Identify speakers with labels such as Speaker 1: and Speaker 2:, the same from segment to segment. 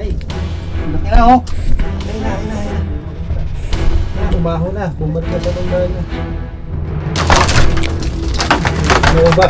Speaker 1: Laki na oh. Umaho na. Bumalik na sa tunggal niya. Ano ba?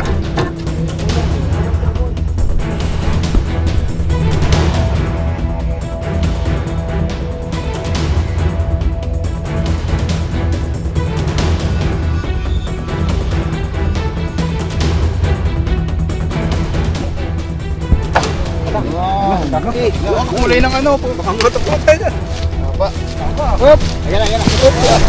Speaker 2: Kulay ng ano, panggotok ko tayo.
Speaker 1: Apa? Hop! Ayan na, ayan na. Hop!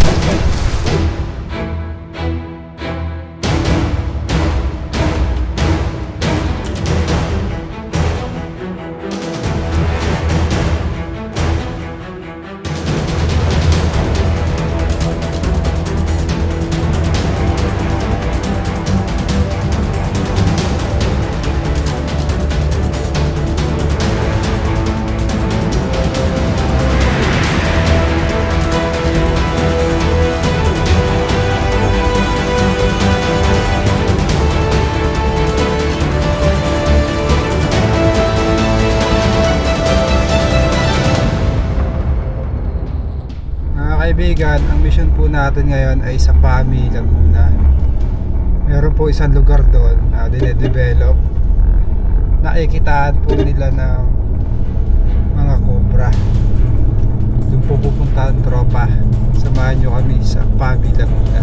Speaker 1: Kaibigan, ang mission po natin ngayon ay sa Pami, Laguna. Meron po isang lugar doon na dinedevelop. Nakikitaan po nila ng mga cobra. Doon po pupunta ang tropa. Samahan nyo kami sa Pami, Laguna.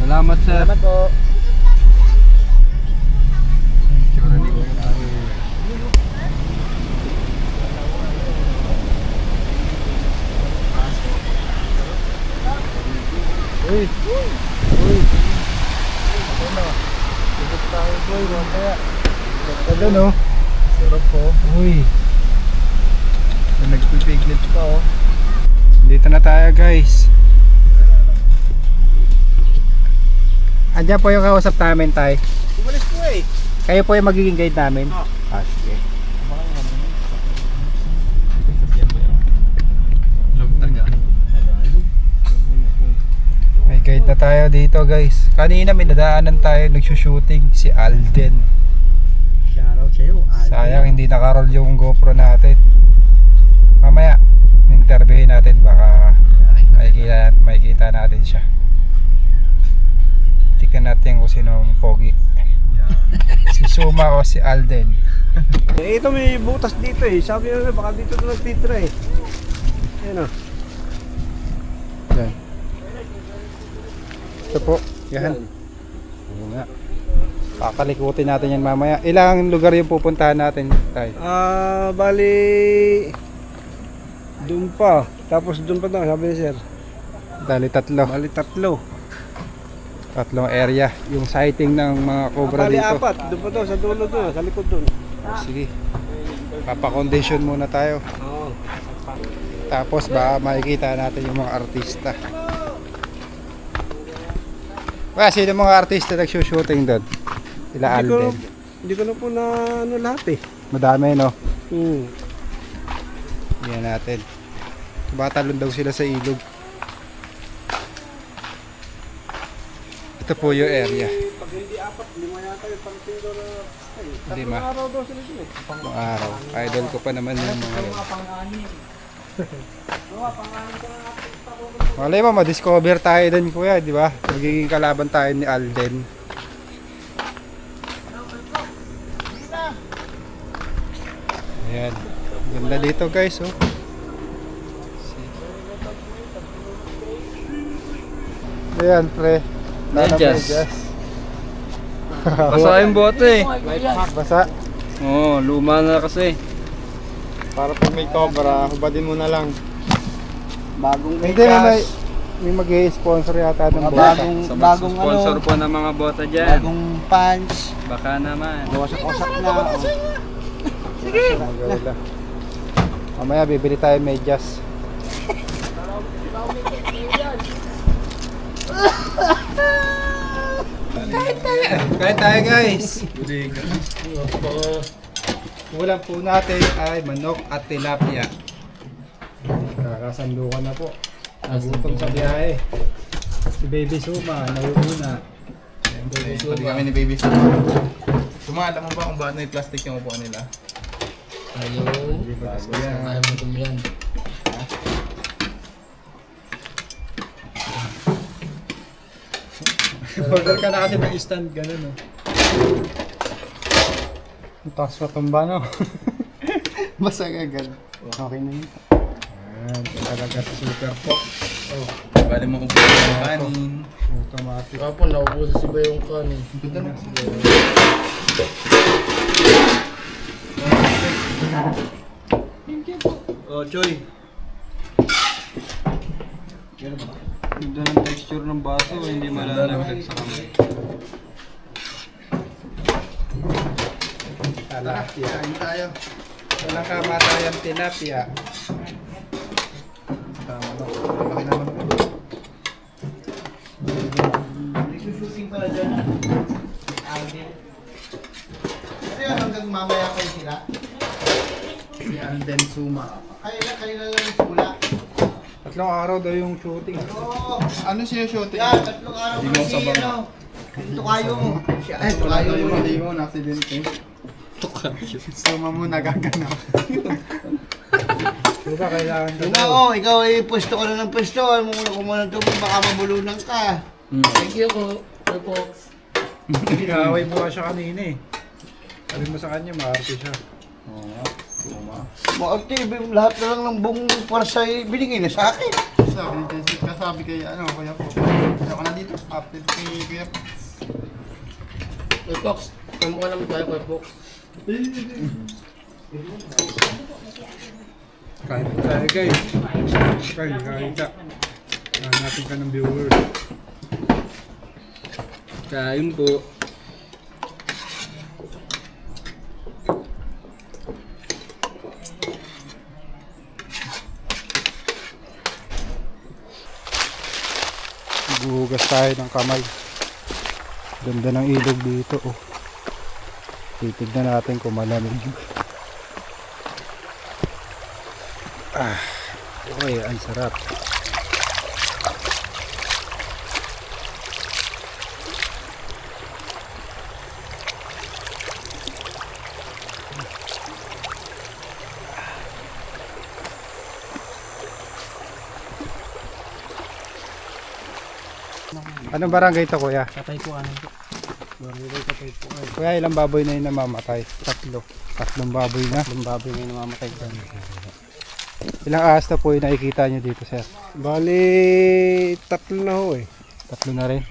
Speaker 1: Salamat sir.
Speaker 2: Salamat po.
Speaker 1: Uy! Uy! Ano? Tubig tayo boy, mamaya. Ganda no? Sarap po. Uy! Nagpipiglit pa oh. Dito na tayo guys. Andiyan po yung kausap namin tayo.
Speaker 2: Umalis po eh.
Speaker 1: Kayo po yung magiging guide namin?
Speaker 2: Oh.
Speaker 1: Sige. May guide na tayo dito guys. Kanina may nadaanan tayo nagsushooting si Alden.
Speaker 2: Shoutout sa'yo.
Speaker 1: Sayang hindi nakaroll yung GoPro natin. Mamaya interviewin natin, baka makikita natin siya. Tingnan natin kung sinong pogi. Si Suma o si Alden.
Speaker 2: Ito may butas dito eh. Sabi nila baka dito na nagtitra eh. Ayan o.
Speaker 1: Yan. Ito po. Yan. Oo nga. Pakalikutin natin yan mamaya. Ilang lugar yung pupuntahan natin tayo?
Speaker 2: Bali doon pa. Tapos doon pa daw, sabi ni sir.
Speaker 1: Dali tatlo.
Speaker 2: Bali tatlo.
Speaker 1: Tatlong area. Yung sighting ng mga cobra
Speaker 2: Bali
Speaker 1: dito.
Speaker 2: apat. Doon pa daw, sa dulo doon, sa likod doon.
Speaker 1: Sige. Papa-condition muna tayo.
Speaker 2: Oo.
Speaker 1: Tapos baka makikita natin yung mga artista. Sino mga artista nagsushooting doon? Ila Alden.
Speaker 2: Hindi ko na po na ano lahat eh.
Speaker 1: Madami no?
Speaker 2: Hmm.
Speaker 1: Yan natin. Batalon daw sila sa ilog. Ito po yung area.
Speaker 2: Pag hindi apat, lima yata yung pang-tindo na stay.
Speaker 1: Lima.
Speaker 2: Tatlong araw daw sila dun eh.
Speaker 1: Mga araw. Idol ko pa naman yung mga yun. Malay mo, ma-discover tayo din kuya, di ba? Magiging kalaban tayo ni Alden. Ayan. Ganda dito guys, oh. Ayan, pre.
Speaker 3: Medyas. Basa yung bote.
Speaker 1: Basa.
Speaker 3: Oo, luma na kasi.
Speaker 4: Para pag may cobra, hubadin mo na lang.
Speaker 2: Bagong
Speaker 1: Hindi, may mag-i-sponsor yata ng bota.
Speaker 3: Sa
Speaker 2: bagong
Speaker 3: sponsor
Speaker 2: ano,
Speaker 3: po ng mga bota dyan.
Speaker 2: bagong pants.
Speaker 3: Baka naman.
Speaker 2: Wasak-wasak na.
Speaker 1: Magawala. Mamaya bibili tayo medyas. Kain tayo guys. Ulam po natin ay manok at tilapia. Kakasandukan na po. Nagutom sa biyahe. Si Baby Suma, nauuna.
Speaker 4: Pati kami ni Baby Suma. Suma, alam mo ba kung bakit may plastic yung upuan nila?
Speaker 1: Hindi ba kasi yan? Order ka na kasi ng stand, ganun oh. Ang taas matumba no?
Speaker 4: Basta agad. Okay na yun.
Speaker 1: Ayan, talaga sa super po. Oh,
Speaker 4: Bali mo upuan ng kanin.
Speaker 1: automatic.
Speaker 5: Kapon, naubusan si Bayong kanin.
Speaker 4: Ganda na.
Speaker 3: Oh, Choy. Ganda ng texture ng baso, hindi malalagdag sa kamay.
Speaker 1: Tilapia.
Speaker 4: Kain tayo.
Speaker 1: Walang kamatayang tilapia.
Speaker 4: Tama na. Malaki naman.
Speaker 2: Shooting pala dyan. Alvin. Ano yan hanggang mamaya kayo sila?
Speaker 4: Si Alden Suma.
Speaker 2: Kanina lang yung sula.
Speaker 1: Tatlong araw daw yung shooting.
Speaker 2: Oo.
Speaker 4: Ano siya shooting?
Speaker 2: Yan, tatlong araw
Speaker 4: Di
Speaker 2: ko
Speaker 4: mo
Speaker 2: si
Speaker 4: sabang.
Speaker 2: ano. Ito kayo mo. Ito
Speaker 4: Wala
Speaker 2: kayo
Speaker 4: tayo
Speaker 2: mo.
Speaker 4: mali mo, na-accidente. Suma mo nagaganap.
Speaker 1: Diba kailangan ka
Speaker 2: Yun
Speaker 1: daw?
Speaker 2: ako, ikaw ay pwesto ka na ng pwesto. Ano mo na kumuha ng tubig, baka mabulunan ka.
Speaker 5: Thank you po. Opo.
Speaker 1: Pinaway mo nga siya kanina eh. Sabi mo sa kanya, maarte siya.
Speaker 4: Oo. Suma.
Speaker 2: Maarte, lahat na lang ng buong parsa ay binigay na sa akin.
Speaker 4: Sabi ni Jessic, kasabi kay ano, kuya po. Kaya ka na dito. Update kay kuya po.
Speaker 5: Kuya Fox. Kamukha naman tayo, Kuya Fox.
Speaker 1: Kain tayo guys. Kain ka. Hanapin ka ng viewers.
Speaker 3: Kain po.
Speaker 1: Maghuhugas tayo ng kamay. Ganda ng ilog dito oh. Titignan natin kung malamig. Okay, ang sarap. Anong barangay ito kuya?
Speaker 5: Tatay ko ano po.
Speaker 1: Kuya, ilang baboy na yung namamatay? Tatlong baboy na.
Speaker 5: Yung baboy ngayon namamatay dyan.
Speaker 1: Ilang ahas na po yung nakikita nyo dito, sir?
Speaker 2: Bali, tatlo na ho eh.
Speaker 1: Tatlo na rin?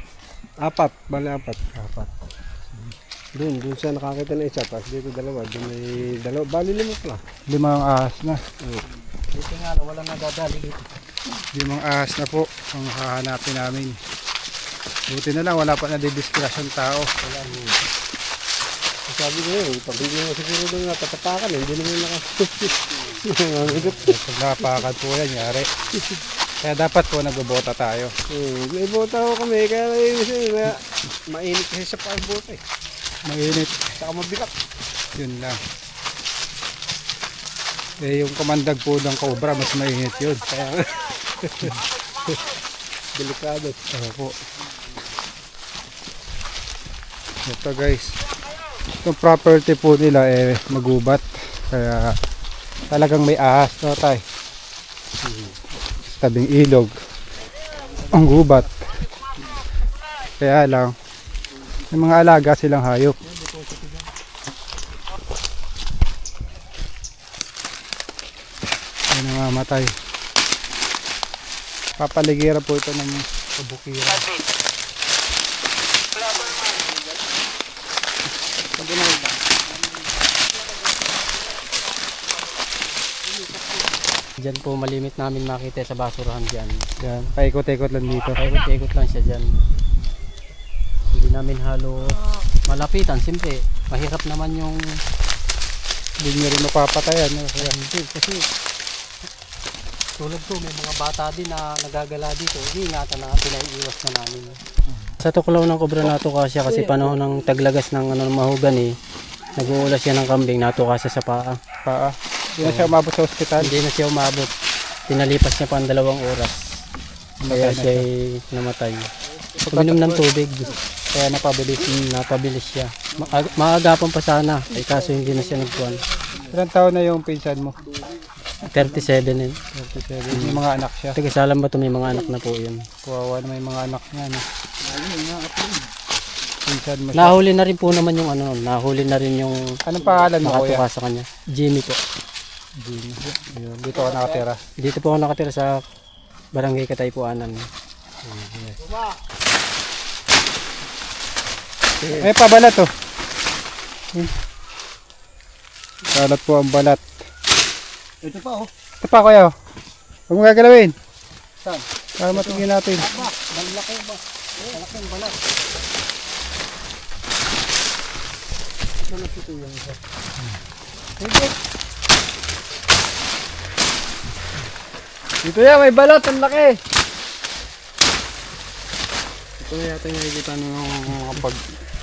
Speaker 2: Apat, bali apat.
Speaker 1: Apat.
Speaker 2: Doon siya nakakita na isa, tapos dito dalawa, doon may dalawa, bali lima pala.
Speaker 1: 5 ahas na.
Speaker 5: Dito nga na, walang nadadali dito.
Speaker 1: 5 ahas na po ang hahanapin namin. Buti na lang, wala pa nadidiskrasyon tao.
Speaker 2: Sabi ko yun, pag hindi mo siguro doon natatapakan, hindi naman
Speaker 1: Pag napakan po yan, yari. Kaya dapat po nagbobota tayo.
Speaker 2: may bota ko kami, kaya mainit kasi sa pagbota eh.
Speaker 1: Mainit.
Speaker 2: Saka mabigat.
Speaker 1: Yun lang. Eh, yung kamandag po ng cobra, mas mainit yun. Kaya,
Speaker 2: Delikado.
Speaker 1: po. Ito guys. Itong property po nila eh magubat. Kaya talagang may ahas no tay. Tabing ilog. Ang gubat. Kaya lang may mga alaga silang hayop. mamamatay. Papaligira po ito ng kabukira.
Speaker 5: Diyan po malimit namin makita sa basurahan dyan.
Speaker 1: Yan, paikot-ikot lang dito.
Speaker 5: Paikot-ikot lang siya dyan. Hindi namin halos malapitan. Siyempre, mahirap naman yung
Speaker 1: Hindi nyo rin mapapatayan. No? Kaya,
Speaker 5: hindi. Kasi tulad ko, may mga bata din na nagagala dito. Iingatan na, pinaiiwas na namin. Sa tuklaw ng kobra natukasya kasi panahon ng taglagas ng mahugan nag-uulas siya ng kambing, natukasya sa paa.
Speaker 1: paa. Hindi na siya umabot sa ospital.
Speaker 5: Hindi na siya umabot. Pinalipas niya pa ang 2 oras. Kaya siya ay namatay. Uminom ng tubig. Kaya napabilis siya. Maagapan pa sana. Ay kaso hindi na siya nagkuhan.
Speaker 1: Ilang taon na yung pinsan mo?
Speaker 5: 37 eh.
Speaker 1: 37. May mga anak siya.
Speaker 5: Tagasalam ba ito, may mga anak na po yun.
Speaker 1: Kawawa na may mga anak niya. No? Pinsan mo siya.
Speaker 5: Nahuli na rin po naman yung nahuli na rin yung
Speaker 1: Anong pangalan mo kuya?
Speaker 5: nakatuka sa kanya. Jimmy po.
Speaker 1: Yun, dito ka nakatira.
Speaker 5: Dito po ako nakatira sa Barangay Kataypuanan.
Speaker 1: Eh, pabalat oh. Balat po ang balat.
Speaker 2: Ito pa oh.
Speaker 1: Ito pa kuya oh. Huwag mo gagalawin.
Speaker 2: Saan?
Speaker 1: Para matingin natin.
Speaker 2: Malaki ba? Malaki ang balat. Ito yung isa. Dito yan, may balat, ang laki.
Speaker 1: Ito yata yung nakikita nyo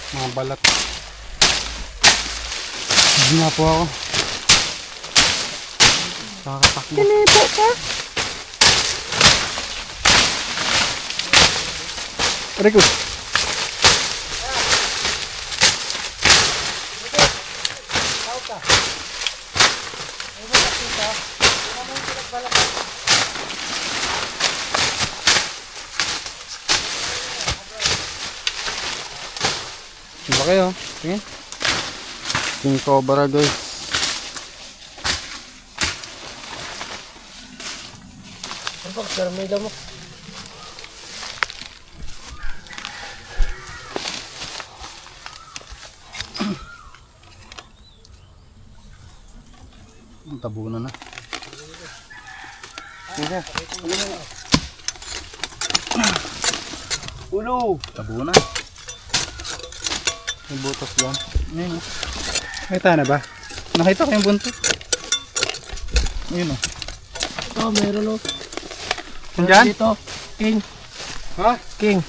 Speaker 1: mga balat. Hindi nga po ako. Kakatakbo. Tinipo ka? Rico. Diba kayo? Tingin. King Cobra guys.
Speaker 5: Pero may damo.
Speaker 4: Tabunan na.
Speaker 2: Ulo.
Speaker 4: Tabunan. May butas lang. Ayun oh.
Speaker 1: Nakita na ba?
Speaker 4: Nakita ko yung buntot. Ayun oh.
Speaker 5: Oh, meron oh.
Speaker 1: Nandyan?
Speaker 5: Dito, King.
Speaker 1: Ha?
Speaker 5: King.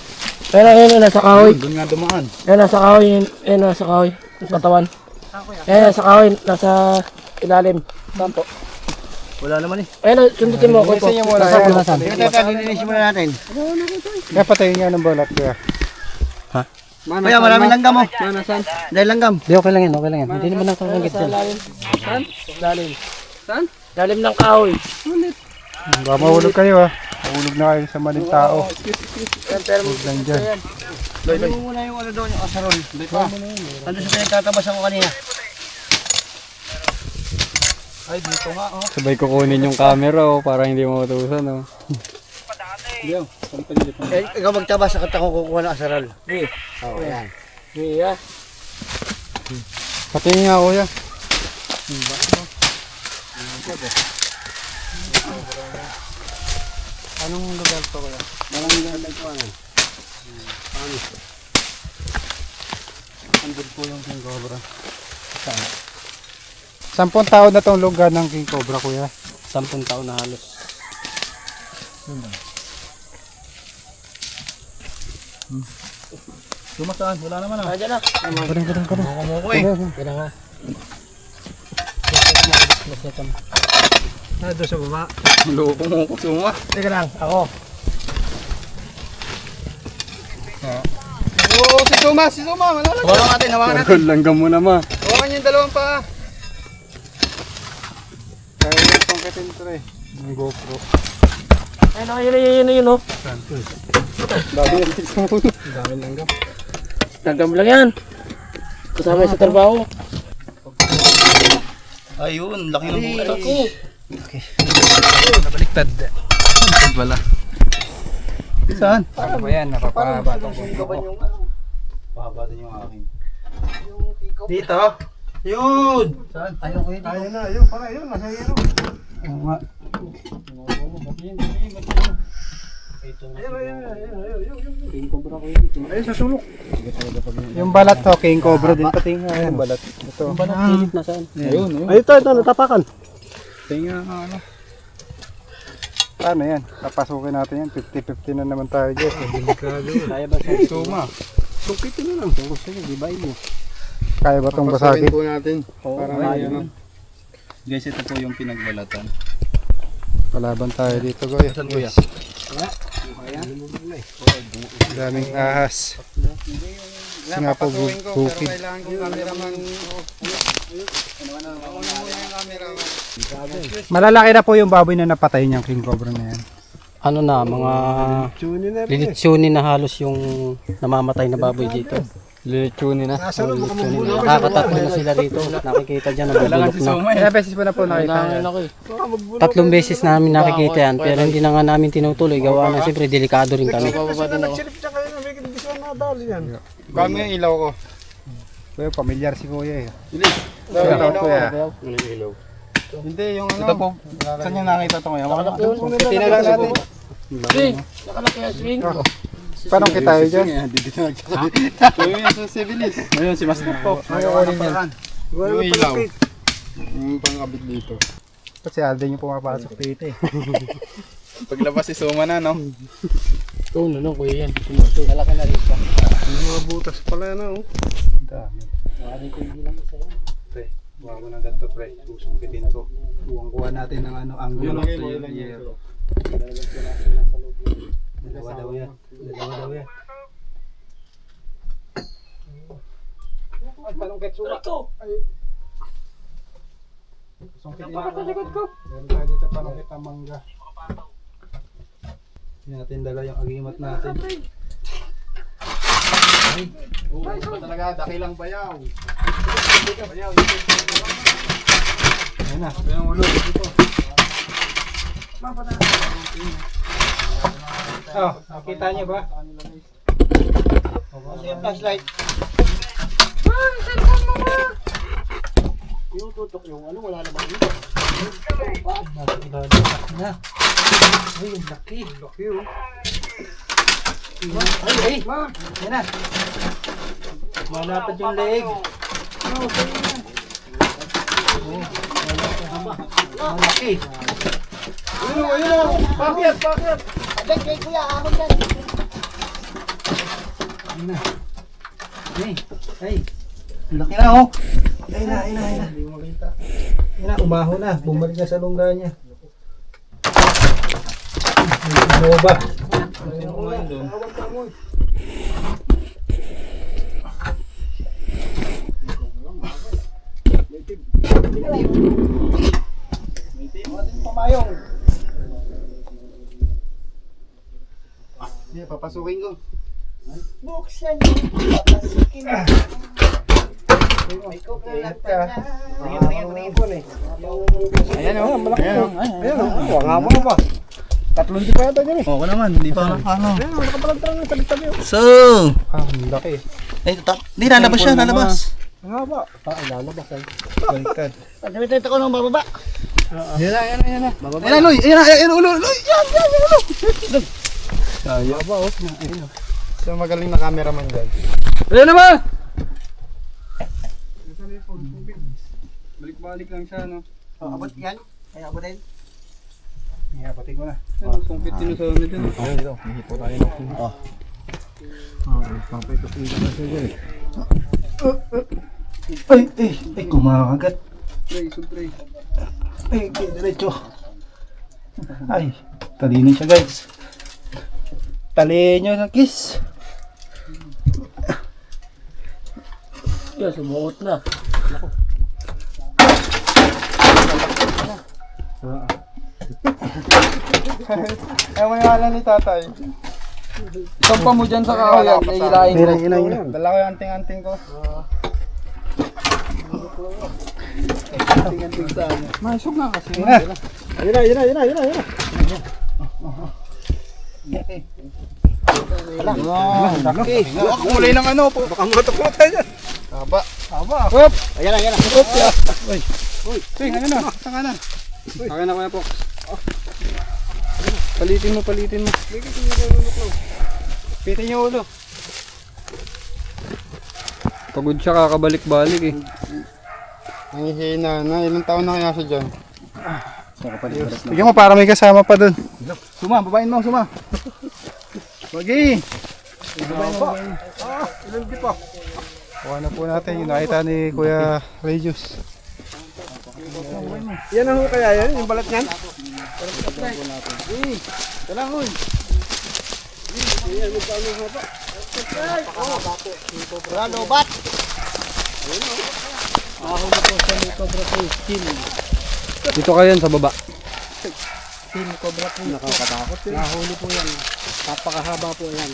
Speaker 5: Pero yun, nasa kahoy.
Speaker 4: Doon nga dumaan.
Speaker 5: Yan, nasa kahoy. Yan, nasa kahoy. Sa katawan. Yan, nasa kahoy. Nasa ilalim. Saan po?
Speaker 2: Wala naman eh.
Speaker 5: Ayun, sundutin mo.
Speaker 1: Linisin niyo muna.
Speaker 5: Nasaan?
Speaker 1: Ayan.
Speaker 5: Nasaan?
Speaker 2: Teka, linisin muna natin.
Speaker 1: Kaya patayin nga ng balat kuya.
Speaker 2: Kuya, maraming langgam oh. Manasan? Dahil langgam.
Speaker 5: Di, okay lang yan, okay lang yan. Hindi naman nakakagit dyan. Saan? Lalim. Saan? Lalim ng kahoy.
Speaker 1: Baka mahulog kayo ah. Mahulog na kayo sa maling tao. Huwag lang dyan.
Speaker 2: Ano mo muna yung ano doon, yung asarol. Nandun sa pinagtatabas ako kanina.
Speaker 4: Ay, dito nga oh.
Speaker 1: Sabay kukunin yung camera oh, para hindi mo matusan oh.
Speaker 2: Ikaw magtabas, sakit ako kukuha ng asarol. Oo, yan.
Speaker 5: Yeah.
Speaker 1: Patayin nga kuya.
Speaker 2: Anong lugar to kuya? Maraming lugar to ano?
Speaker 1: Andun po yung King Cobra. 10 taon na tong lugar ng King Cobra kuya.
Speaker 5: 10 taon na halos.
Speaker 4: Sumasaan, wala naman ah.
Speaker 5: Diyan na.
Speaker 1: Kadang.
Speaker 4: Kumuko eh.
Speaker 5: Diyan na.
Speaker 2: Doon sa baba.
Speaker 4: Loko mo ko suma.
Speaker 2: Teka lang, ako.
Speaker 4: Oo, si Suma, wala lang. Hawakan natin, hawakan natin.
Speaker 1: Tagol langgam mo naman.
Speaker 4: Hawakan yung dalawang pa.
Speaker 1: Kaya yung pangkatin ito eh. Yung GoPro.
Speaker 5: Ayun, yun, oh.
Speaker 1: Dami yan. Dami langgam.
Speaker 5: Langgam lang yan. Kasama sa trabaho.
Speaker 4: Ayun, laki ng butas.
Speaker 1: Okay. Nabaliktad.
Speaker 4: Wala.
Speaker 1: Saan? Ano ba yan? Napapahaba itong kuko.
Speaker 4: Pahaba din yung akin.
Speaker 1: Dito? Yun! Saan? Ayaw ko yun.
Speaker 2: Ayun na, ayun. Para yun. Nasa yun.
Speaker 1: Oo nga.
Speaker 2: Ayun, sa sulok.
Speaker 1: Yung balat to, king cobra din pati nga. Ayan, balat. Ito.
Speaker 5: Pilit na saan?
Speaker 4: Ayun, ayun.
Speaker 2: Ay, ito, natapakan.
Speaker 4: Tingnan nga ano.
Speaker 1: Paano yan? Papasukin natin yan. 50-50 na naman tayo dyan.
Speaker 5: Kaya ba sa
Speaker 4: Suma.
Speaker 2: Sukitin na lang.
Speaker 5: Kung gusto nyo, gibay mo.
Speaker 1: Kaya ba itong
Speaker 4: Papasukin
Speaker 1: basagin?
Speaker 4: po natin.
Speaker 5: Oo,
Speaker 4: Para
Speaker 5: kaya
Speaker 4: ano. Guys, ito po yung pinagbalatan.
Speaker 1: Palaban tayo dito, Goy.
Speaker 4: Saan kuya?
Speaker 1: Daming ahas. Kasi nga po, bukid.
Speaker 4: Kailangan kong cameraman.
Speaker 1: Malalaki na po yung baboy na napatay niyang king cobra na yan.
Speaker 5: Ano na, mga
Speaker 2: Tunin na rin.
Speaker 5: lilitsunin na halos yung namamatay na baboy dito.
Speaker 4: Lilitsunin na.
Speaker 2: Nasa loob, baka mabulok.
Speaker 5: Nakakatatlo na sila rito. Nakikita dyan, nabubulok na.
Speaker 1: Ilang beses po na po nakita yan?
Speaker 5: Tatlong beses namin nakikita yan, pero hindi na nga namin tinutuloy. Gawa na siyempre, delikado rin kami.
Speaker 2: Nagsilip siya kayo na may hindi siya nadali yan.
Speaker 4: Kami yung ilaw ko.
Speaker 1: Kuya, pamilyar si Kuya eh.
Speaker 4: Ilaw. Hindi, yung ano. Ito po. Saan yung nakita ito ngayon?
Speaker 1: Tinalang natin. Paano kita tayo dyan?
Speaker 4: Yung sa civilis. Ayun, si Master po. Yung ilaw. Yung pangkabit dito.
Speaker 1: Kasi Alden yung pumapasok dito eh.
Speaker 4: Paglabas si Suma na, no?
Speaker 5: Oo, no, kuya yan. Malaki na rin siya.
Speaker 2: Yung mga butas pala na, oh.
Speaker 1: Ang dami.
Speaker 5: Hindi naman sa'yo.
Speaker 1: Pre, buha mo ng ganito pre. Susungkitin ko. Kuha natin ng ano, angulo. Dalawa daw yan. Ay, palungkit suma. Sungkitin natin. Sa likod ko. Meron tayo dito palungkit ang mangga. Hindi natin dala yung agimat natin.
Speaker 4: Oo, ba talaga? Dakilang bayaw.
Speaker 1: Ayan na.
Speaker 4: Yung ulo dito.
Speaker 1: Oh, nakita niyo ba?
Speaker 2: Yung flashlight.
Speaker 5: Yung tutok yung ano, wala na ba?
Speaker 1: Na. Ay, yung laki.
Speaker 2: Laki, oh.
Speaker 1: Ay, yan na. Malapad yung leeg. Malaki.
Speaker 2: Ayun, bakit?
Speaker 1: Ay. Laki na oh. Ay na. Hindi mo makita. Ay na, umaho na. Bumalik na sa lungga niya. Ano ba?
Speaker 4: Sino kumain doon?
Speaker 1: Hindi, papasukin ko.
Speaker 6: Buksan mo, papasukin mo. May kukulatan na.
Speaker 2: Tingin po eh.
Speaker 1: Ayan oh, malaki.
Speaker 2: Ayun, oh. Wala mo na ba? Tatlong di pa yata dyan eh.
Speaker 4: Oo naman, hindi pa ano.
Speaker 2: Ayun, nakapalantarang ng tabi-tabi.
Speaker 4: So,
Speaker 1: Ah, ang laki.
Speaker 4: hindi lalabas siya, lalabas.
Speaker 2: Ang haba.
Speaker 5: Lalabas ay.
Speaker 1: Baliktad.
Speaker 6: Pagkamitin ko ng bababa.
Speaker 1: Yan na.
Speaker 4: Ayan, Loy! Ayan, ulo! Loy! Yan, ulo!
Speaker 1: Ayaw ba oh.
Speaker 4: So, magaling na cameraman dyan.
Speaker 1: Ayan naman!
Speaker 4: Balik-balik lang siya, no?
Speaker 6: Abot yan. Ay, abot din.
Speaker 1: Ihapatin ko na.
Speaker 4: Sungkit din sa ano dyan.
Speaker 1: Ayun dito, hihipo tayo na. Ay, kumakagat.
Speaker 4: Tray.
Speaker 1: Ay, diretso. Ay, talinin siya guys. Talihin nyo ng kiss.
Speaker 5: Yan, sumuot na.
Speaker 1: Ayaw may wala ni tatay.
Speaker 4: Sampa mo dyan sa kahoy yan, nailain ko.
Speaker 1: Hina.
Speaker 4: Dala ko yung anting-anting ko. Masok na kasi.
Speaker 2: Ayun na.
Speaker 4: Laki. Ako kulay ng ano po.
Speaker 2: Baka matuklot tayo dyan.
Speaker 4: Haba.
Speaker 2: Hop!
Speaker 6: Ayan na.
Speaker 4: Uy, ano na? Saka na. Saka na kuya po. Palitin mo. Pitin niyo ulo.
Speaker 3: Pagod siya kakabalik-balik eh.
Speaker 4: Nangihina na. Ilang taon na kaya siya dyan?
Speaker 1: Bigyan mo para may kasama pa dun.
Speaker 4: Suma, babain mo, suma. Wagi.
Speaker 2: Ilan di pa?
Speaker 1: Kuha na po natin yung nakita ni Kuya Regius.
Speaker 2: Yan ang kaya yan, yung balat niyan.
Speaker 6: Ralobat.
Speaker 5: Nahuli po siya ni Cobra Fish.
Speaker 3: Dito kayo yan sa baba.
Speaker 5: Team Cobra Fish. Nakakatakot yun. Nahuli po yan. Napakahaba po yan.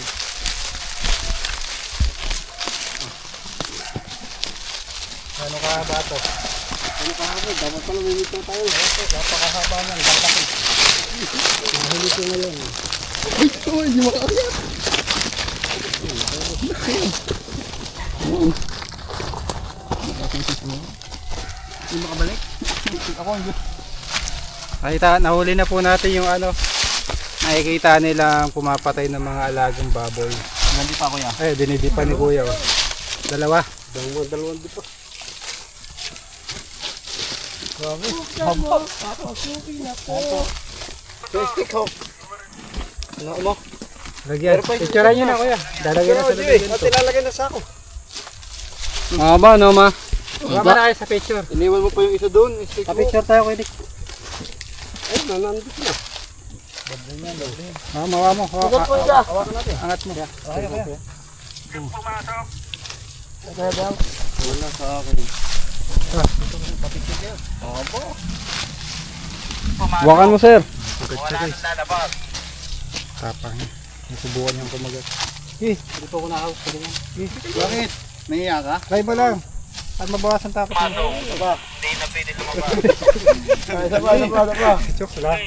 Speaker 1: Ano ka ba ito?
Speaker 5: Dapat pala minito tayo. Napakahaba yan. Lalaki. Nahuli po ngayon.
Speaker 1: Nakita, nahuli na po natin yung ano. Nakikita nilang pumapatay ng mga alagang baboy.
Speaker 6: Hindi pa kuya.
Speaker 1: Eh, dinidipan ni Kuya. Oh. Dalawa.
Speaker 2: Dalawang di pa.
Speaker 6: Plastic hook. Ano mo?
Speaker 1: Lagyan. Picturean nyo na Kuya. Dalagyan na sa lagyan
Speaker 2: At
Speaker 1: ito.
Speaker 2: ilalagay na sa ako.
Speaker 3: Mahaba no ma?
Speaker 1: Mama na kayo sa picture.
Speaker 4: Iniwan mo pa yung isa doon.
Speaker 5: Pa-picture tayo Kuya Dick.
Speaker 2: Ay, nanandit na.
Speaker 1: Mama mo.
Speaker 6: Huwag ko isa.
Speaker 1: Angat mo.
Speaker 3: Wakan mo sir.
Speaker 1: Tapang. Nasubukan niyang kumagat.
Speaker 5: Hindi po ako nakahawak.
Speaker 4: Bakit? Nahiya ka?
Speaker 1: Try mo lang. At mabawasan takot mo. Joke lang.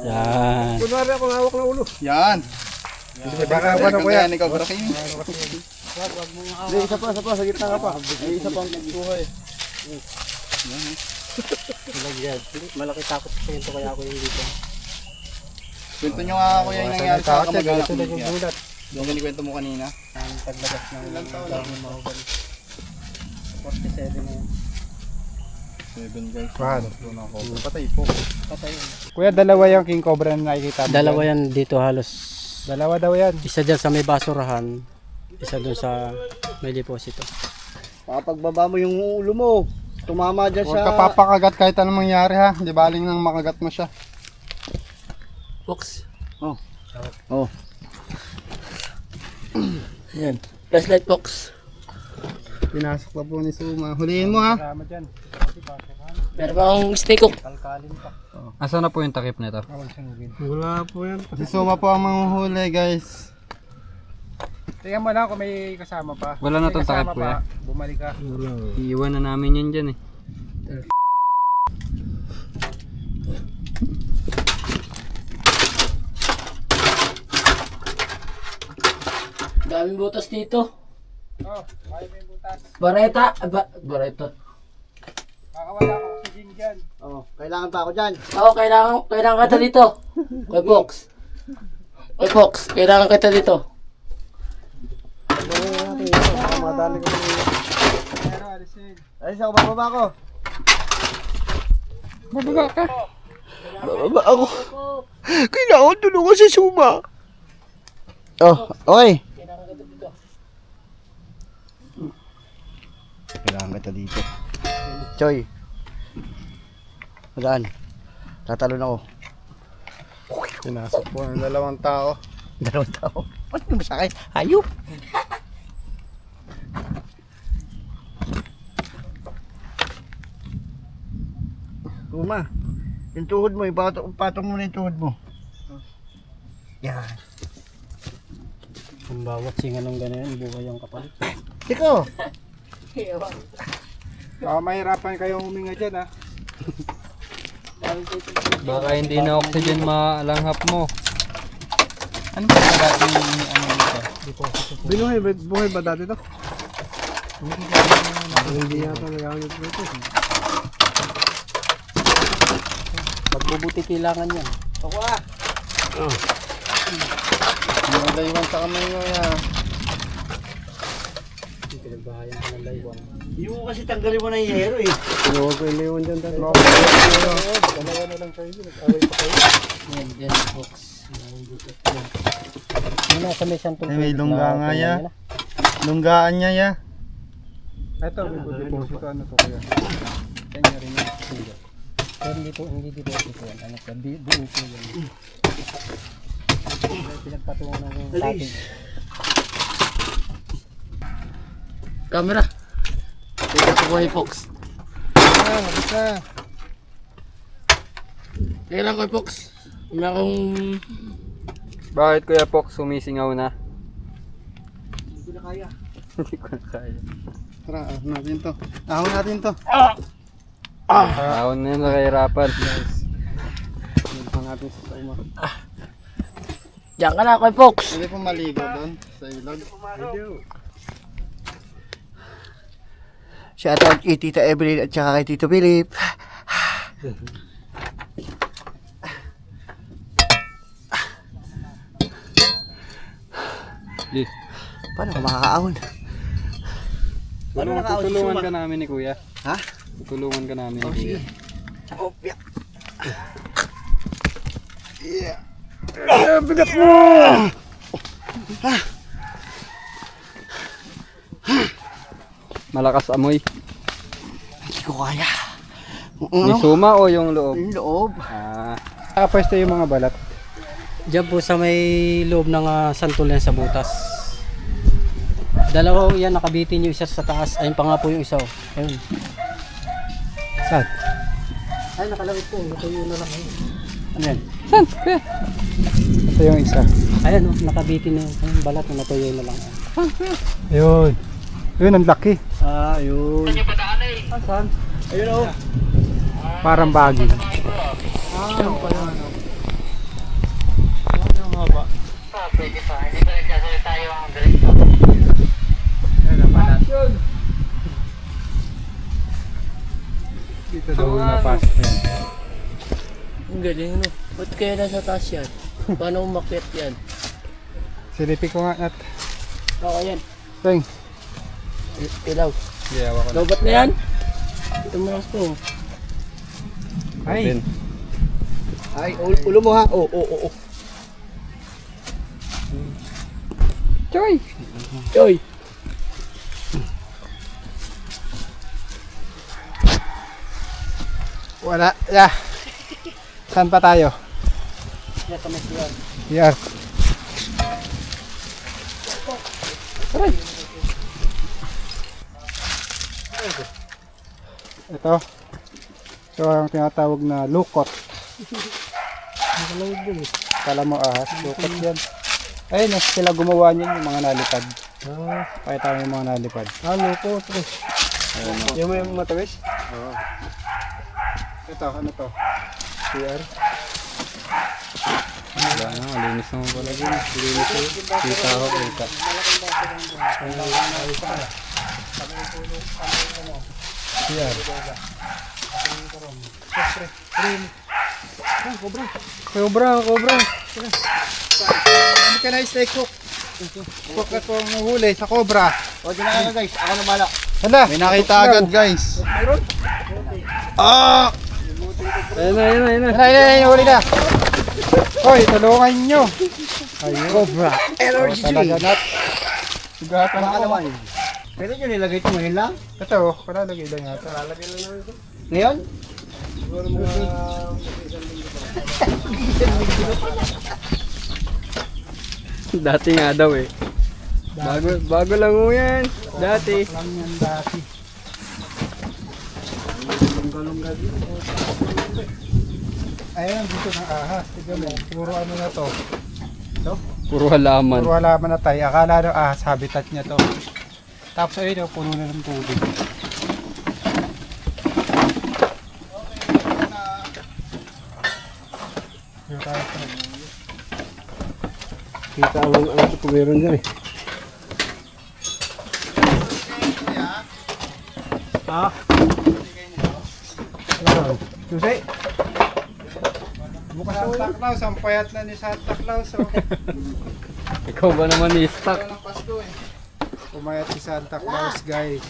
Speaker 5: Yan.
Speaker 2: Kunwari akong hawak na ulo.
Speaker 4: Yan.
Speaker 1: Baka ba na Kuya?
Speaker 4: Ikaw para kayo.
Speaker 2: Hindi, isa pa. Sa gitna ka pa.
Speaker 4: May isa pang buhay.
Speaker 5: Malaki takot sa ito kaya ako yung dito.
Speaker 4: Kwento nyo nga kuya yung nangyari sa
Speaker 1: Takot yan.
Speaker 4: kamag-anak
Speaker 1: Ito na
Speaker 4: mo.
Speaker 1: yung gulat.
Speaker 4: Yung kinikwento mo kanina.
Speaker 5: Ang paglabas ng
Speaker 4: Ilan taon
Speaker 5: dahon ng mahogany. 47 na yun.
Speaker 4: 7 guys.
Speaker 1: Paano?
Speaker 4: Patay po.
Speaker 5: Patay yun.
Speaker 1: Kuya, dalawa yung king cobra na nakikita mo.
Speaker 5: Dalawa
Speaker 1: dyan.
Speaker 5: yan dito halos.
Speaker 1: Dalawa daw yan.
Speaker 5: Isa dyan sa may basurahan. Isa dun sa may deposito.
Speaker 6: Papagbaba mo yung ulo mo. Tumama dyan
Speaker 4: Huwag
Speaker 6: sa...
Speaker 4: ka papakagat kahit anong mangyari ha. Di baling nang makagat mo siya.
Speaker 5: Box.
Speaker 6: Oh.
Speaker 5: Yan. Flashlight box.
Speaker 4: Pinasok pa po ni Suma. Huliin mo ha.
Speaker 1: Kasama dyan.
Speaker 5: Meron pa akong steak hook.
Speaker 1: Kalkalin pa.
Speaker 3: Asa na po yung takip nito?
Speaker 1: Awang sinugin.
Speaker 2: Wala po yan.
Speaker 4: Si Suma po ang manguhuli guys.
Speaker 1: Tingnan mo lang kung may kasama pa.
Speaker 3: Wala na
Speaker 1: May
Speaker 3: tong
Speaker 1: kasama
Speaker 3: takip, Kuya.
Speaker 1: pa, bumalik ka.
Speaker 3: Iiwan na namin yan dyan eh.
Speaker 5: Daming butas dito.
Speaker 1: Oh, kaya may butas.
Speaker 5: Bareta. Bareta.
Speaker 1: Kakawala ko oxygen dyan.
Speaker 6: Oh, kailangan pa ako dyan.
Speaker 5: Oo, kailangan kita dito. Kay Box. Kay Box, kailangan kita dito.
Speaker 2: Madali ko.
Speaker 1: Pero alisin.
Speaker 6: Alis ako, bababa ako.
Speaker 2: Bababa ako. Kailangan tulungan si Suma.
Speaker 6: Oh, okay. Kailangan kita dito. Choy. Madaan. Tatalon ako.
Speaker 4: Pinasok po ng dalawang tao.
Speaker 6: Dalawang tao. Ano yung masakay? Hayop. Kuma, yung tuhod mo, ipatong mo na yung tuhod mo. Yan.
Speaker 5: Kung bawat singa ng ganyan, buhay ang kapalit.
Speaker 6: Tiko!
Speaker 1: Baka mahirapan kayong huminga dyan, ha?
Speaker 3: Baka hindi na oxygen maalanghap mo. Ano ba dati dito?
Speaker 2: Buhay ba dati to? Hindi yata nagagamit dito.
Speaker 5: Pagbubuti kailangan yan.
Speaker 4: Mga laywan sa kamay mo yan.
Speaker 5: Pinagbahayan ka ng laywan.
Speaker 6: Hindi mo kasi tanggalin mo na yung hero eh.
Speaker 2: Kinuha ko yung leon dyan dati.
Speaker 1: Dalawa na lang kayo. Nag-away pa kayo.
Speaker 5: Yan, box. Yan na sa may santol.
Speaker 4: Ay, may lungga nga ya. Lunggaan niya ya.
Speaker 1: Ito, may deposito. Ano to kaya? Kanya rin yun.
Speaker 5: Pero hindi dito ito yan. Ano ka, buo ko yan. Pinagpatungan ng ating. Camera. Ito sa buhay, Fox.
Speaker 4: Mabit na.
Speaker 5: Kailan ko, Fox? May akong...
Speaker 3: Bakit Kuya Fox sumisingaw na?
Speaker 6: Hindi ko na kaya.
Speaker 3: Hindi ko na kaya.
Speaker 4: Tara, ahon natin to. Ahon natin to.
Speaker 3: Ahon na yun, nakahirapan.
Speaker 4: Ahon natin sa sauma.
Speaker 5: Diyan ka na, Kuya Fox.
Speaker 4: Pwede po maligo doon sa ilog.
Speaker 6: Shoutout kay Tita Evelyn at saka kay Tito Philip. Paano ka makakaahon?
Speaker 3: Tutulungan ka namin ni Kuya.
Speaker 6: Ha?
Speaker 3: Tutulungan ka namin ni Kuya.
Speaker 6: Oh, yeah.
Speaker 2: Bigat mo!
Speaker 3: Malakas amoy.
Speaker 6: Hindi ko kaya.
Speaker 3: May suma o yung loob?
Speaker 6: Yung loob.
Speaker 1: Nakapwesto yung mga balat.
Speaker 5: Diyan po sa may loob ng santol yan sa butas. Dalawa yan, nakabitin yung isa sa taas. Ayun pa nga po yung isa. Ayun.
Speaker 1: Saan?
Speaker 5: Ay, nakalawit po. Natuyo na lang.
Speaker 1: Ano yan?
Speaker 3: Saan? Kuya?
Speaker 1: Ito yung isa.
Speaker 5: Ayan, nakabitin na yung balat. Natuyo na lang.
Speaker 1: Ayun. Ayun, ang laki.
Speaker 6: Ayun. Saan yung padaan eh? Saan? Ayun o.
Speaker 1: Parang bagay. Dito daw na pasok yan.
Speaker 5: Ang galing, no? Ba't kaya nasa taas yan? Paano umakyat yan?
Speaker 1: Silipin ko nga at
Speaker 5: Oo, yan.
Speaker 1: Teng.
Speaker 5: Ilaw.
Speaker 3: Gayawa ko na.
Speaker 5: Lobat na yan? Ito mo lang po.
Speaker 1: Ay.
Speaker 6: Ay, ulo mo ha. Oo.
Speaker 3: Choy!
Speaker 5: Choy!
Speaker 1: Wala. Yeah. Saan pa tayo?
Speaker 5: Yan, sa may siyan.
Speaker 1: Here. Ito. Ito ang tinatawag na lukot. Kala mo ahas, lukot yan. Ayun, sila gumawa niyan yung mga nalipad. Pakita mo yung mga nalipad.
Speaker 2: Lukot. Yung may matawis?
Speaker 1: Ito, ano to? CR.
Speaker 3: Wala na, malinis naman pala din. Kita ako, kita.
Speaker 1: CR. Cobra. Hindi ka na steak cook. Cook ako ang nahuli sa cobra.
Speaker 6: O, di na guys. Ako na bala.
Speaker 1: Hala!
Speaker 4: May nakita agad guys.
Speaker 3: Ayun na.
Speaker 1: Ayun, huli na. Hoy, tulungan nyo. Ayun.
Speaker 6: Cobra. Energy
Speaker 1: Talaga
Speaker 6: drink.
Speaker 1: nat. Sugatan ako.
Speaker 6: Nakalaman. Pwede nyo nilagay ito ngayon lang?
Speaker 1: Ito, palalagay lang yata.
Speaker 6: Ngayon?
Speaker 3: Dati nga daw eh. Bago lang mo yan. Dati.
Speaker 1: Lang yan dati. Ayun, dito ng ahas. Tignan mo, puro ano na to.
Speaker 3: Puro halaman.
Speaker 1: Puro halaman na tayo. Akala ng ahas, habitat niya to. Tapos ayun, puno na ng tubig.
Speaker 2: Kita ang ano kung meron dyan eh. Ah? Susi?
Speaker 1: Santa Claus, ang payat na ni Santa Claus. Oh.
Speaker 3: Ikaw ba naman i-stock?
Speaker 1: Pumayat si Santa Claus, guys.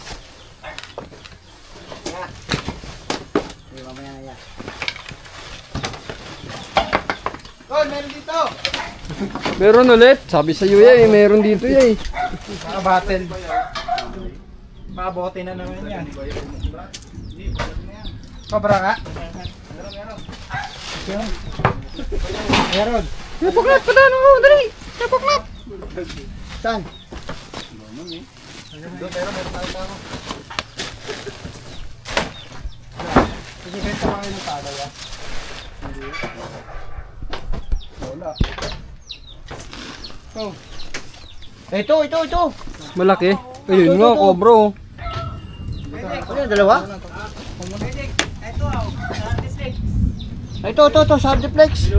Speaker 3: Meron ulit. Sabi sa iyo eh, meron dito eh.
Speaker 1: Mga battle. Mabote na naman yan. Cobra nga. Meron.
Speaker 3: Napuklat pa dano mo, dali. Napuklat.
Speaker 6: Saan?
Speaker 1: Ibibenta mo kayo ng tala yan.
Speaker 6: Ito.
Speaker 3: Malaki. Ayun nga, cobra oh.
Speaker 6: Ano yung dalawa? Ito, Sardiplex.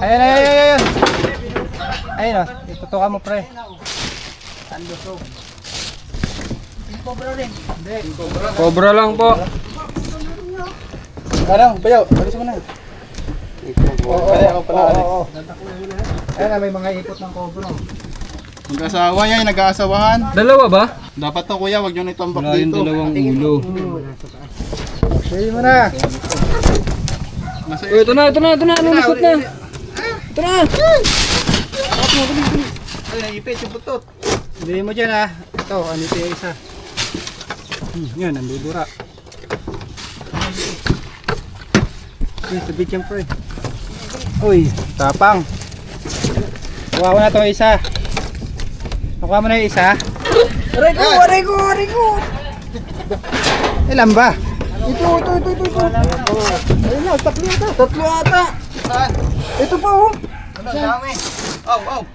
Speaker 1: Ayun. Ayun o, itutukan mo pre.
Speaker 3: Cobra lang po.
Speaker 1: Parang, bayaw, alis mo na. Oo. Ayun na, may mga ipot ng cobra.
Speaker 4: Mag-asawa yan, nag-aasawahan.
Speaker 3: Dalawa ba?
Speaker 4: Dapat to kuya, wag nyo na itambak
Speaker 3: Wala yung
Speaker 4: dito.
Speaker 3: dalawang ulo.
Speaker 1: Sige mo na.
Speaker 3: Oh, ito na. Lulusot na. Ito na.
Speaker 1: Ay, naipit yung butot. Hindi mo dyan ha. Ito, anito yung isa. Yan, nandudura. Uy, sabit yan pre. Uy, tapang. Kuha ko na ito isa. Kuha mo na yung isa. Aray ko! Ilan ba? Ito. Ayun na, tatlo ata. Ito pa oh.
Speaker 6: Ano, dami. Aw.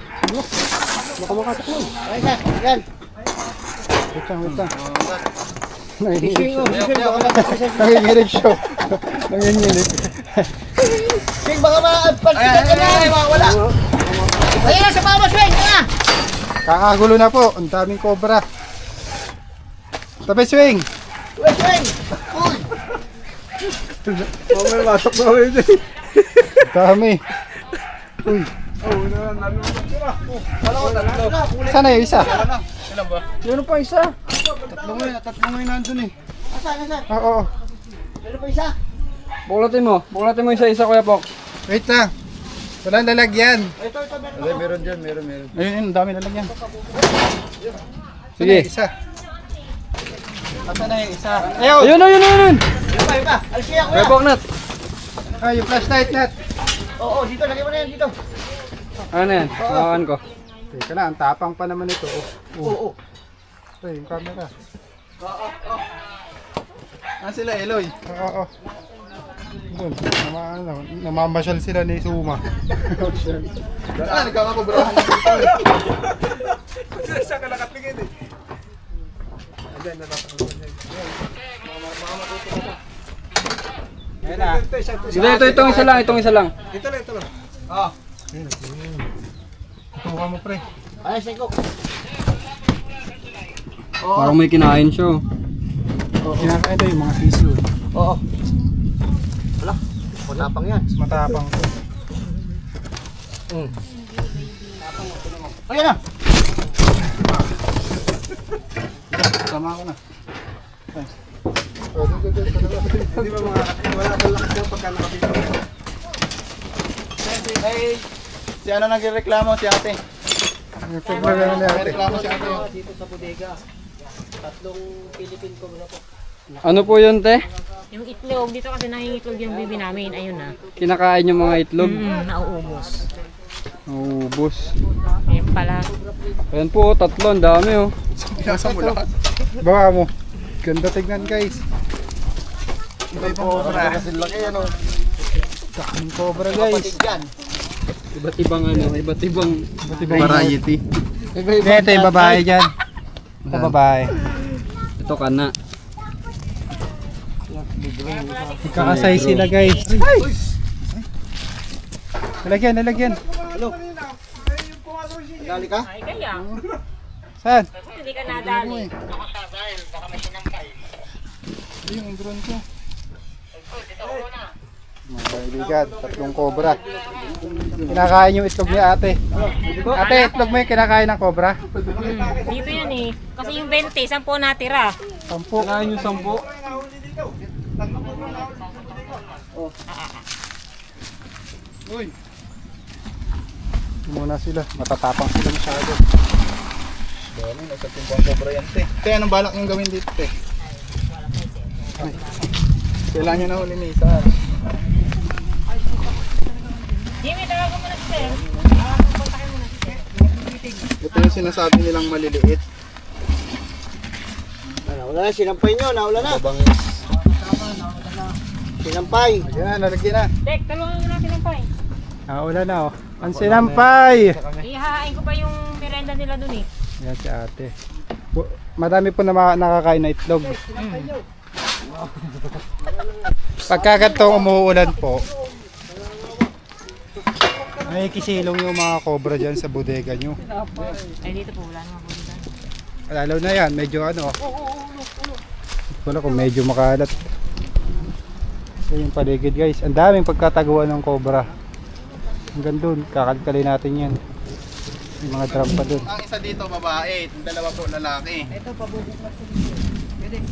Speaker 1: Baka makataklo.
Speaker 6: Yan.
Speaker 1: Wait lang. Nanginginig siya.
Speaker 6: Swing, baka mapagsikat ka na. Wala. Ayun na, sa pama, swing.
Speaker 1: Kakagulo na po. Ang daming cobra. Tabi swing.
Speaker 6: Swing.
Speaker 2: Mamaya masok na kami dyan.
Speaker 1: Dami. Uy. Sana yung isa?
Speaker 3: Meron pa isa.
Speaker 4: Tatlo ngayon nandun eh.
Speaker 6: Asan?
Speaker 1: Oo.
Speaker 6: Meron pa isa?
Speaker 3: Buklatin mo isa-isa Kuya Pok.
Speaker 1: Wait lang. Walang lalagyan.
Speaker 6: Ito,
Speaker 4: Meron. Ayun, ang dami lalagyan.
Speaker 3: Sige.
Speaker 1: Isa. Asa na yung isa?
Speaker 3: Ayun.
Speaker 6: Yun pa. Alis kaya,
Speaker 3: Kuya
Speaker 6: kuya.
Speaker 3: Pok nat.
Speaker 1: Ay, yung flashlight net.
Speaker 6: Oo, dito. Lagay mo na yan dito.
Speaker 3: Ano yan? Hawakan ko.
Speaker 1: Teka na, ang tapang pa naman ito.
Speaker 6: Oo.
Speaker 1: Ay, yung camera.
Speaker 4: Sila, Eloy.
Speaker 1: Oo. Doon, namamasyal sila ni Suma.
Speaker 4: Nagkakakubrahan na dito.
Speaker 1: Ayan na.
Speaker 3: Sige, itong isa lang.
Speaker 1: Tuwa mo pre.
Speaker 6: Alis ko.
Speaker 3: Parang may kinain siya.
Speaker 1: Kinakain ito yung mga piso.
Speaker 6: Oo. Wala. Matapang yan.
Speaker 1: Matapang to.
Speaker 6: Ayan na.
Speaker 4: Sama ko na.
Speaker 1: Di ba mga wala kang lakas yung pagka nakapito.
Speaker 4: Hey, si ano nagreklamo si ate?
Speaker 1: May problema na natin.
Speaker 4: Nagreklamo si ate.
Speaker 5: Dito sa bodega. 3 Philippine cobra po.
Speaker 3: Ano po yun, te?
Speaker 7: Yung itlog, dito kasi nangingitlog yung bibi namin. Ayun na.
Speaker 3: Kinakain yung mga itlog.
Speaker 7: Nauubos.
Speaker 3: Ubus.
Speaker 7: Ayun pala.
Speaker 3: Ayan po, 3. Ang dami oh.
Speaker 4: Pinasa mo lahat.
Speaker 1: Baka mo. Ganda tignan guys.
Speaker 4: May cobra. Kasi laki ano.
Speaker 1: Daming cobra guys.
Speaker 3: Iba't ibang
Speaker 4: Variety.
Speaker 1: Ito yung babae dyan. Ito babae.
Speaker 3: Ito kana.
Speaker 1: Kakasay sila guys. Nalagyan.
Speaker 6: Dali ka?
Speaker 7: Ay, kaya.
Speaker 1: Saan?
Speaker 7: Hindi ka nadali.
Speaker 1: Yung drone ko. Mga kaibigan, 3 cobra. Kinakain yung itlog ni ate. Ate, itlog mo yung kinakain ng cobra?
Speaker 7: Dito yan eh. Kasi yung 20, 10 natira.
Speaker 1: 10.
Speaker 3: Kinain yung 10.
Speaker 4: Uy,
Speaker 1: Muna sila, matatapang sila masyado.
Speaker 4: dami, nasa timpang cobra yan, te. Te, anong balak niyong gawin dito, te? Kailangan niyo na huli ni Isa.
Speaker 7: Jimmy, tawagan mo na si Sir. Kontakin mo na si Sir.
Speaker 4: Ito yung sinasabi nilang maliliit.
Speaker 6: Wala na, sinampay nyo, nawala na.
Speaker 4: Babangis.
Speaker 6: Sinampay.
Speaker 1: Lagyan na, lalagyan na.
Speaker 7: Dek, tulungan mo natin ang pay.
Speaker 1: Ulan na oh. Ang sinampay!
Speaker 7: Ihahain ko pa yung merenda nila dun eh.
Speaker 1: Yan si ate. Madami po na nakakain na itlog. Pagkagantong umuulan po, may kisilong yung mga cobra dyan sa bodega nyo.
Speaker 7: Ay, dito po, wala naman po dito.
Speaker 1: Lalo na yan, medyo ano. Wala kung medyo makalat. Ito yung paligid guys. Ang daming pagkataguan ng cobra. Hanggang dun, kakalkalin natin yan. Yung mga drum pa dun.
Speaker 4: Ang isa dito, babae. Yung dalawa po, lalaki.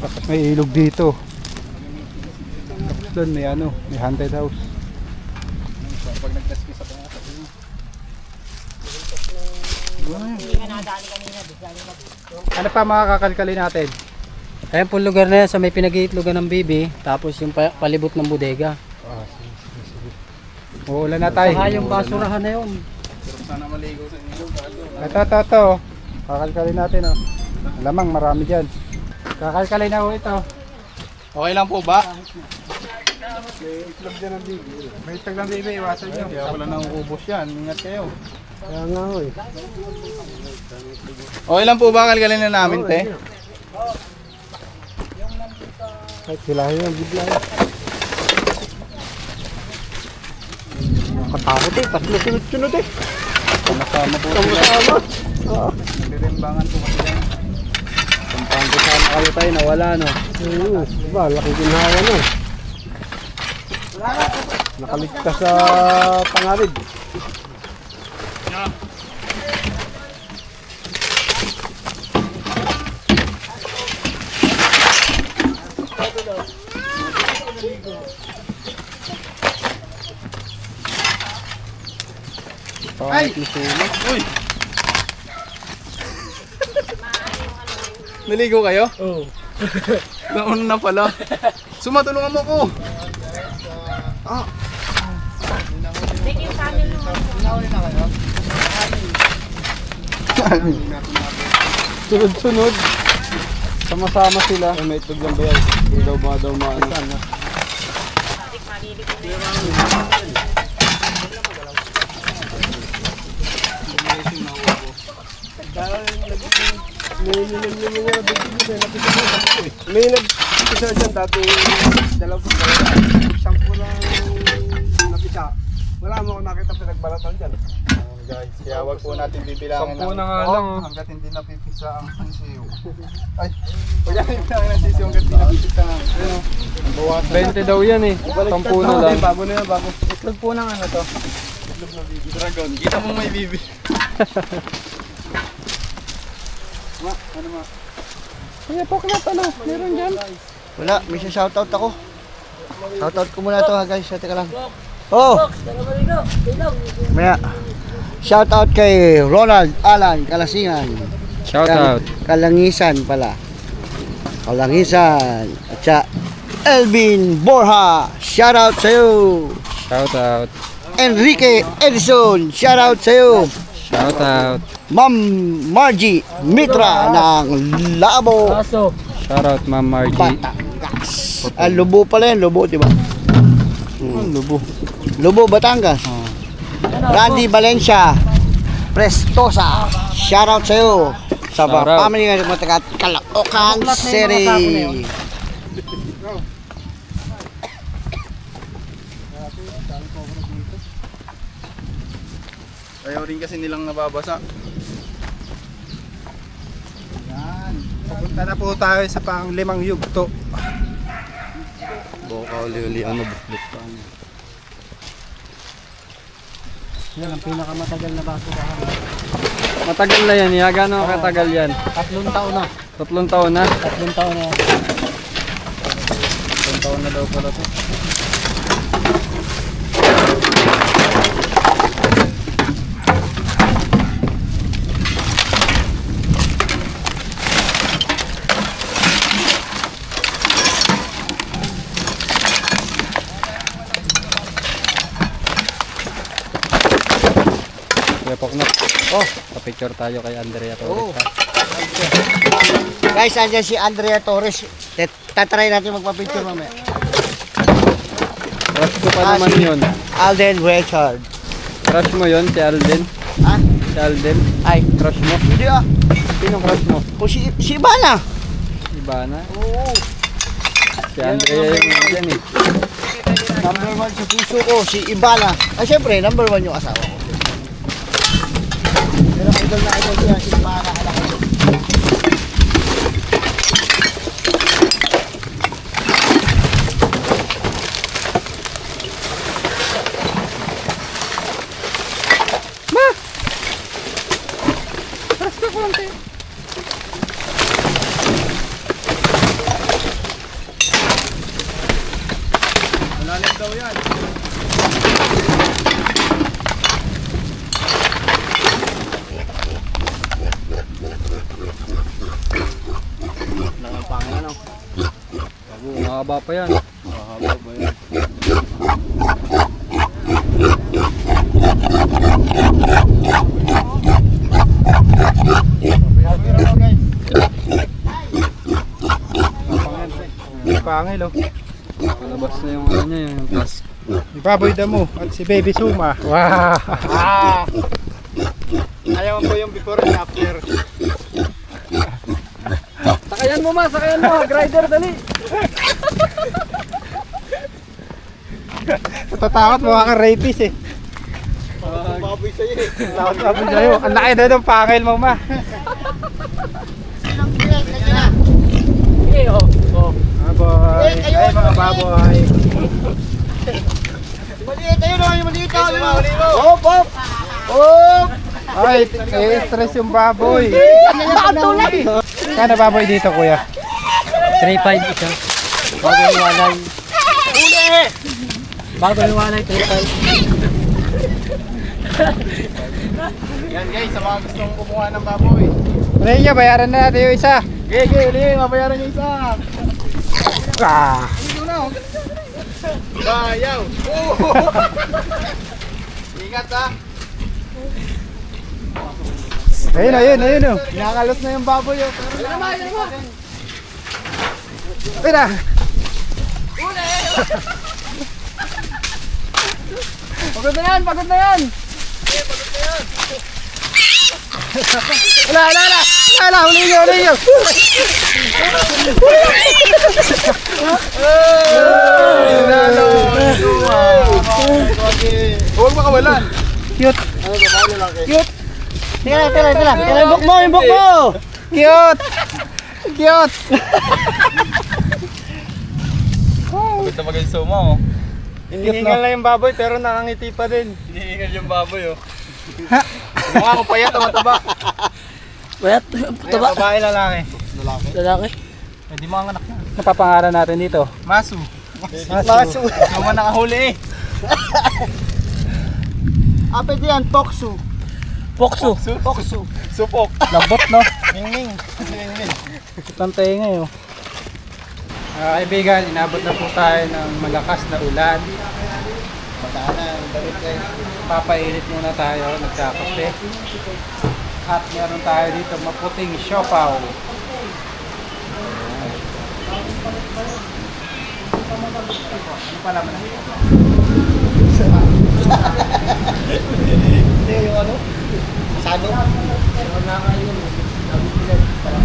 Speaker 1: Tapos may ilog dito. Tapos dun may ano, may haunted house.
Speaker 4: Pag nag-rescue sa mga sabi mo.
Speaker 7: Hindi ka nadali kanina.
Speaker 1: Ano pa mga kakalkalin natin?
Speaker 5: Ayan po lugar na yan sa may pinag-iitlogan ng bibi, tapos yung palibot ng bodega.
Speaker 1: Uulan na tayo.
Speaker 5: Saka yung basurahan na yun.
Speaker 4: Pero sana maligo sa inyo.
Speaker 1: Ito. Kakalkalin natin oh. Alamang marami dyan. Kakalkalin na ho ito.
Speaker 4: Okay lang po ba?
Speaker 1: May itlog dyan ng bibi. May itlog ng bibi, iwasan nyo.
Speaker 4: Kaya wala nang ubos yan. Ingat kayo.
Speaker 6: Kaya nga ho eh.
Speaker 4: Okay lang po ba? Kalkalin na namin, te?
Speaker 1: Kahit sila yung bigla.
Speaker 6: Katakot eh, tatlo sunod-sunod eh.
Speaker 4: Sama po sila. Nagririmbangan po kasi yan.
Speaker 5: Pampang sana kayo tayo, nawala no.
Speaker 6: Diba, laki ginhawa no. Nakaligtas sa pangarid.
Speaker 4: Ay! Uy! Naligo kayo? Oo. Nauna na pala. Sumatulungan mo ko.
Speaker 7: Dek, yung panel nung
Speaker 1: Sunod-sunod. Sama-sama sila. Ay, may itlog lang ba yan? Hindi daw maano.
Speaker 7: Dek, malili ko na.
Speaker 2: May nag-isa dyan dati, dalawang sampu lang napisa. Wala mo akong nakita pinagbalatan dyan.
Speaker 4: Guys, kaya wag po natin bibilangin
Speaker 3: 10 na nga lang.
Speaker 4: hanggat hindi napipisa ang sisiyo. Ay, wag natin bibilangin ang sisiyo hanggat hindi napipisa ang bawasan.
Speaker 3: 20 daw yan eh. 10 na lang.
Speaker 2: Bago na yan, bago.
Speaker 1: Itlog po ng ano to?
Speaker 4: Dragon, kita mo may bibi.
Speaker 1: Kuya Poklat, ano? Meron dyan?
Speaker 6: Wala, may shoutout ako. Shoutout ko muna to ha guys, teka lang. Oh! Maya. Shoutout kay Ronald Alan Kalasingan.
Speaker 3: Shout out.
Speaker 6: Kalangisan pala. Kalangisan. At siya, Elvin Borja. Shoutout sa'yo.
Speaker 3: Shout out.
Speaker 6: Enrique Edison. Shoutout sa'yo.
Speaker 3: Shout out.
Speaker 6: Ma'am Margie Mitra ng Labo.
Speaker 3: Shout out Ma'am Margie.
Speaker 6: Batangas. Lubo pala yan, Lubo, di ba? Lubo. Lubo, Batangas. Randy Valencia Prestosa. Shoutout sa'yo. Sa
Speaker 3: Shout out.
Speaker 6: family nga mga taga Caloocan City.
Speaker 4: Ayaw rin kasi nilang nababasa.
Speaker 1: Yan. Papunta na po tayo sa pang-5 yugto.
Speaker 4: Boka uli-uli ano buklot pa.
Speaker 5: Yan ang pinakamatagal na basurahan.
Speaker 3: Matagal na yan, ya. Gano'ng katagal yan?
Speaker 5: 3 taon na.
Speaker 3: 3 taon na?
Speaker 5: 3 taon na yan.
Speaker 3: 3 taon na daw pala to. Repok na. Oh, pa-picture tayo kay Andrea Torres. Ha?
Speaker 6: Guys, andyan si Andrea Torres. Tatry natin magpa-picture mamaya.
Speaker 3: Crush ko pa naman
Speaker 6: si
Speaker 3: yun.
Speaker 6: Alden Richard.
Speaker 3: Crush mo yun, si Alden.
Speaker 6: Ha?
Speaker 3: Si Alden.
Speaker 6: Ay,
Speaker 3: Crush mo.
Speaker 6: hindi ah.
Speaker 3: Sinong crush mo?
Speaker 6: O si Ivana.
Speaker 3: Iba na.
Speaker 6: Oo.
Speaker 3: Si Andrea yung yan eh.
Speaker 6: Number 1 sa puso ko, si Ivana. Ay, syempre, number 1 yung asawa ko. Pero idol na idol niya, si Ivana. Alam ko.
Speaker 4: Malalim daw yan. Nakapangin ano?
Speaker 3: Bago, mahaba pa yan.
Speaker 4: Mahaba ba yan?
Speaker 1: Pangil oh.
Speaker 3: Palabas na yung ano niya, yung task.
Speaker 1: Ibaboy damo at si Baby Suma. Wow!
Speaker 4: Ayaw ko yung before and after.
Speaker 3: Sakayan mo ma, sakayan mo. Grider, dali.
Speaker 1: Tatakot mo ka rapist eh.
Speaker 4: Baboy sa'yo eh.
Speaker 1: Takot ako sa'yo. Ang laki na ng pangil mo ma. Baboy. Ay mga baboy.
Speaker 6: Maliit, ayun o, yung maliit o. Hop, hop. Hop.
Speaker 1: Ay, stress yung baboy. Kano baboy dito kuya?
Speaker 5: 3.5 isa. Bago yung walay. Bago yung walay, 3.5.
Speaker 4: Yan guys, sa mga gustong kumuha ng baboy.
Speaker 1: Ano niya, bayaran na natin yung isa.
Speaker 4: Gege, mabayaran niyo isa.
Speaker 1: Ah.
Speaker 4: Bayaw. Ingat ha.
Speaker 1: Ayun, ayun, ayun oh.
Speaker 4: Nakakalos na yung baboy. Oh.
Speaker 1: Ayun na.
Speaker 3: Pagod na yan, pagod na yan.
Speaker 1: Wala, wala, wala. Wala, huli nyo, huli nyo.
Speaker 4: Huwag makawalan.
Speaker 1: Cute.
Speaker 6: Cute. Teka lang. Yung book mo.
Speaker 1: Cute. Cute.
Speaker 4: Pagod na magay suma oh.
Speaker 1: Hinihingal
Speaker 4: na yung baboy pero nakangiti pa din. Hinihingal yung baboy oh. Mukha ko payat o mataba.
Speaker 5: Bayat,
Speaker 1: Ay, babae, lalaki.
Speaker 5: lalaki.
Speaker 1: Pwede mo ang anak na. Napapangalan natin dito. Masu.
Speaker 6: Masu.
Speaker 4: Suma nakahuli eh.
Speaker 6: Pwede yan, Toksu.
Speaker 5: Pokso.
Speaker 6: Toksu.
Speaker 4: Supok.
Speaker 1: Labot no?
Speaker 4: Ningning.
Speaker 1: Itang tenga yun. Kaibigan, inabot na po tayo ng malakas na ulan. Papainit muna tayo, nagkakape. At meron tayo dito maputing siopaw. Ano pala man ang siopaw?
Speaker 6: Hindi yung ano? Sado.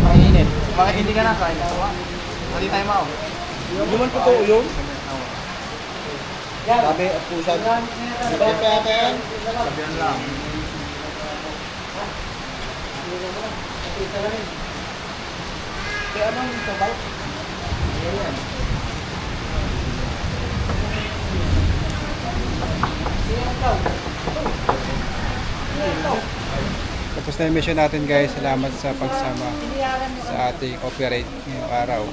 Speaker 1: Mainit.
Speaker 4: Bakit hindi ka na kain? Hindi tayo mao.
Speaker 6: Luman po to yung? Sabi at pusan. Sabi at yan?
Speaker 4: Sabihan lang.
Speaker 1: Tapos na yung mission natin guys. Salamat sa pagsama sa ating operate ngayong araw.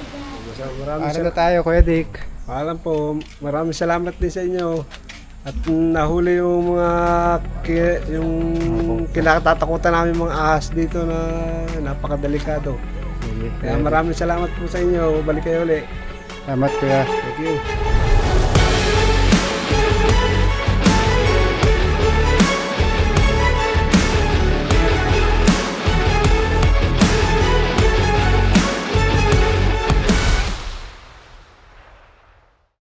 Speaker 1: Ano na tayo Kuya Dick?
Speaker 2: Paalam po, maraming salamat din sa inyo. At nahuli yung mga yung kinatatakutan namin mga ahas dito na napakadelikado. Kaya maraming salamat po sa inyo. Balik kayo ulit.
Speaker 1: Salamat Kuya.
Speaker 2: Thank you.